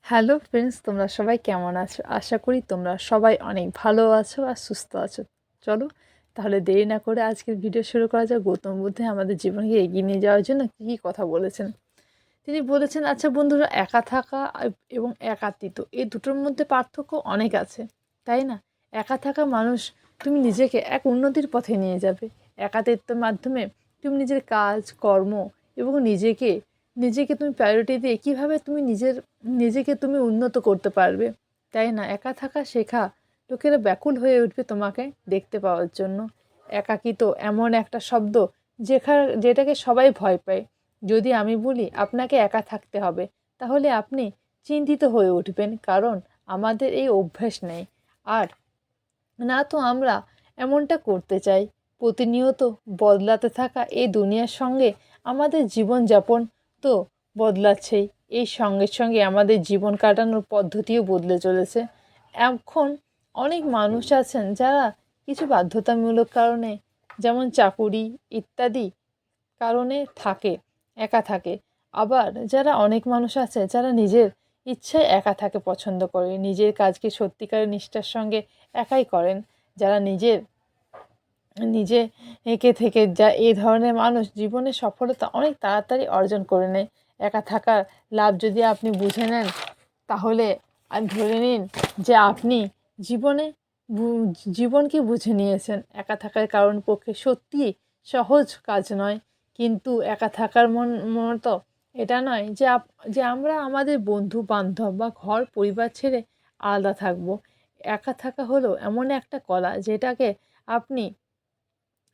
Hello friends, তোমরা সবাই কেমন আছো? আশা করি তোমরা সবাই অনেক ভালো আছো আর সুস্থ আছো। চলো তাহলে দেরি না করে আজকের ভিডিও শুরু করা যাক। গৌতম বুদ্ধ আমাদের জীবনকে এগিয়ে নিয়ে যাওয়ার জন্য কী কী কথা বলেছেন। তিনি বলেছেন, আচ্ছা বন্ধুরা, একা থাকা এবং একাত্মিত এই দুটোর মধ্যে পার্থক্য অনেক আছে, তাই না? একা থাকা মানুষ তুমি নিজেকে এক উন্নতির পথে নিয়ে যাবে। একাকিত্বের মাধ্যমে তুমি নিজের কাজ কর্ম এবং নিজেকে নিজেকে তুমি প্রায়োরিটি দিয়ে কীভাবে তুমি নিজেকে তুমি উন্নত করতে পারবে, তাই না? একা থাকা শেখা, লোকেরা ব্যাকুল হয়ে উঠবে তোমাকে দেখতে পাওয়ার জন্য। একাকিত্ব এমন একটা শব্দ যেটাকে সবাই ভয় পায়। যদি আমি বলি আপনাকে একা থাকতে হবে, তাহলে আপনি চিন্তিত হয়ে উঠবেন, কারণ আমাদের এই অভ্যাস নেই। আর না তো আমরা এমনটা করতে চাই। প্রতিনিয়ত বদলাতে থাকা এই দুনিয়ার সঙ্গে আমাদের জীবনযাপন তো বদলাচ্ছেই, এই সঙ্গে সঙ্গে আমাদের জীবন কাটানোর পদ্ধতিও বদলে চলেছে। এখন অনেক মানুষ আছেন যারা কিছু বাধ্যতামূলক কারণে, যেমন চাকুরি ইত্যাদি কারণে একা থাকে। আবার যারা অনেক মানুষ আছে যারা নিজের ইচ্ছায় একা থাকে পছন্দ করে, নিজের কাজকে সত্যিকারের নিষ্ঠার সঙ্গে একাই করেন। যারা নিজে এঁকে থেকে যা এই ধরনের মানুষ জীবনে সফলতা অনেক তাড়াতাড়ি অর্জন করে নেয়। একা থাকার লাভ যদি আপনি বুঝে নেন, তাহলে ধরে নিন যে আপনি জীবনে জীবনকে বুঝে নিয়েছেন। একা থাকার কারণ পক্ষে সত্যিই সহজ কাজ নয়, কিন্তু একা থাকার মতো এটা নয় যে আমরা আমাদের বন্ধু বান্ধব বা ঘর পরিবার ছেড়ে আলাদা থাকব। একা থাকা হলো এমন একটা কলা, যেটাকে আপনি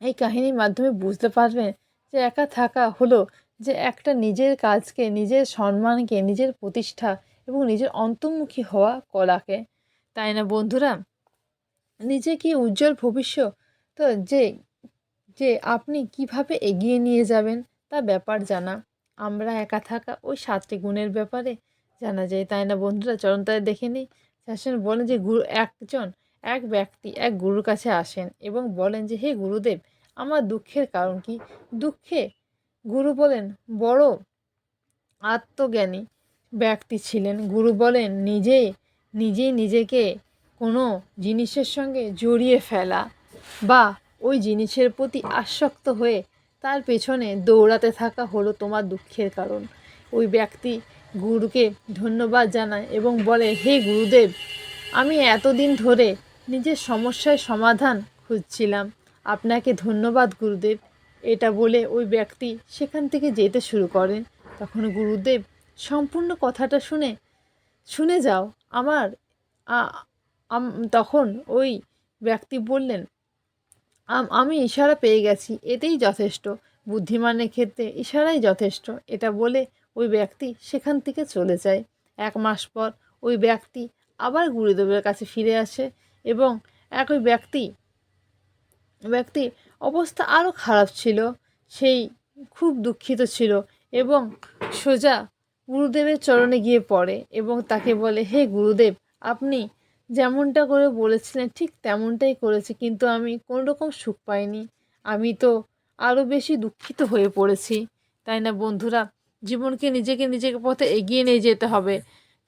এই কাহিনীর মাধ্যমে বুঝতে পারবেন যে একা থাকা হলো যে একটা নিজের কাজকে, নিজের সম্মানকে, নিজের প্রতিষ্ঠা এবং নিজের অন্তর্মুখী হওয়া কলাকে, তাই না বন্ধুরা? নিজেকে উজ্জ্বল ভবিষ্যৎ তো যে যে আপনি কিভাবে এগিয়ে নিয়ে যাবেন তা ব্যাপার জানা। আমরা একা থাকা ওই 7টি গুণের ব্যাপারে জানা যায়, তাই না বন্ধুরা? চরণ তাই দেখে নিই। শাসন বলেন যে এক ব্যক্তি এক গুরুর কাছে আসেন এবং বলেন যে, হে গুরুদেব, আমার দুঃখের কারণ কি? দুঃখে গুরু বলেন, বড় আত্মজ্ঞানী ব্যক্তি ছিলেন। গুরু বলেন, নিজেই নিজেকে কোনো জিনিসের সঙ্গে জড়িয়ে ফেলা বা ওই জিনিসের প্রতি আসক্ত হয়ে তার পেছনে দৌড়াতে থাকা হলো তোমার দুঃখের কারণ। ওই ব্যক্তি গুরুকে ধন্যবাদ জানায় এবং বলে, হে গুরুদেব, আমি এতদিন ধরে নিজের সমস্যার সমাধান খুঁজছিলাম। আপনাকে ধন্যবাদ গুরুদেব। এটা বলে ওই ব্যক্তি সেখান থেকে যেতে শুরু করেন। তখন গুরুদেব সম্পূর্ণ কথাটা শুনে যাও আমার। তখন ওই ব্যক্তি বললেন, আমি ইশারা পেয়ে গেছি, এতেই যথেষ্ট। বুদ্ধিমানের ক্ষেত্রে ইশারাই যথেষ্ট। এটা বলে ওই ব্যক্তি সেখান থেকে চলে যায়। 1 মাস পর ওই ব্যক্তি আবার গুরুদেবের কাছে ফিরে আসে এবং একই ব্যক্তি অবস্থা আরও খারাপ ছিল। সেই খুব দুঃখিত ছিল এবং সোজা গুরুদেবের চরণে গিয়ে পড়ে এবং তাকে বলে, হে গুরুদেব, আপনি যেমনটা করে বলেছিলেন ঠিক তেমনটাই করেছি, কিন্তু আমি কোনো রকম সুখ পাইনি। আমি তো আরও বেশি দুঃখিত হয়ে পড়েছি। তাই না বন্ধুরা? জীবনকে নিজেকে পথে এগিয়ে নিয়ে যেতে হবে,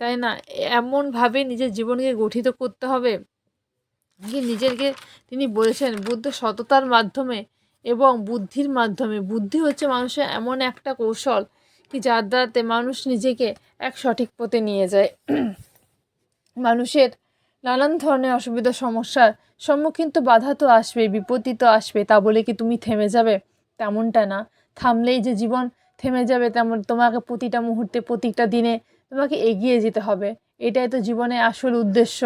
তাই না? এমনভাবে নিজের জীবনকে গঠিত করতে হবে কি নিজেকে, তিনি বলেছেন, বুদ্ধ সততার মাধ্যমে এবং বুদ্ধির মাধ্যমে। বুদ্ধি হচ্ছে মানুষের এমন একটা কৌশল কি যার দ্বারাতে মানুষ নিজেকে এক সঠিক পথে নিয়ে যায়। মানুষের নানান ধরনের অসুবিধা সমস্যার সম্মুখীন তো বাধা তো আসবে, বিপত্তি তো আসবে। তা বলে কি তুমি থেমে যাবে? তেমনটা না। থামলেই যে জীবন থেমে যাবে তেমন, তোমাকে প্রতিটা মুহূর্তে প্রতিটা দিনে তোমাকে এগিয়ে যেতে হবে। এটাই তো জীবনের আসল উদ্দেশ্য।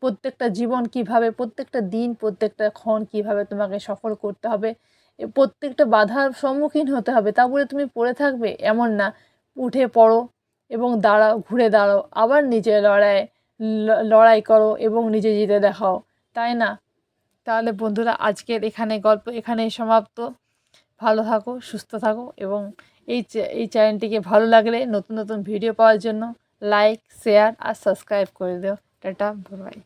প্রত্যেকটা জীবন কিভাবে, প্রত্যেকটা দিন, প্রত্যেকটা ক্ষণ কিভাবে তোমাকে সফল করতে হবে, প্রত্যেকটা বাধার সম্মুখীন হতে হবে। তা বলে তুমি পড়ে থাকবে এমন না। উঠে পড়ো এবং দাঁড়াও, ঘুরে দাঁড়াও, আবার নিজের লড়াই করো এবং নিজে জিতে দেখাও, তাই না? তাহলে বন্ধুরা, আজকের গল্প এখানেই সমাপ্ত। ভালো থাকো, সুস্থ থাকো এবং এই চ্যানেলটিকে ভালো লাগলে নতুন নতুন ভিডিও পাওয়ার জন্য লাইক, শেয়ার আর সাবস্ক্রাইব করে দিও। Tata, by.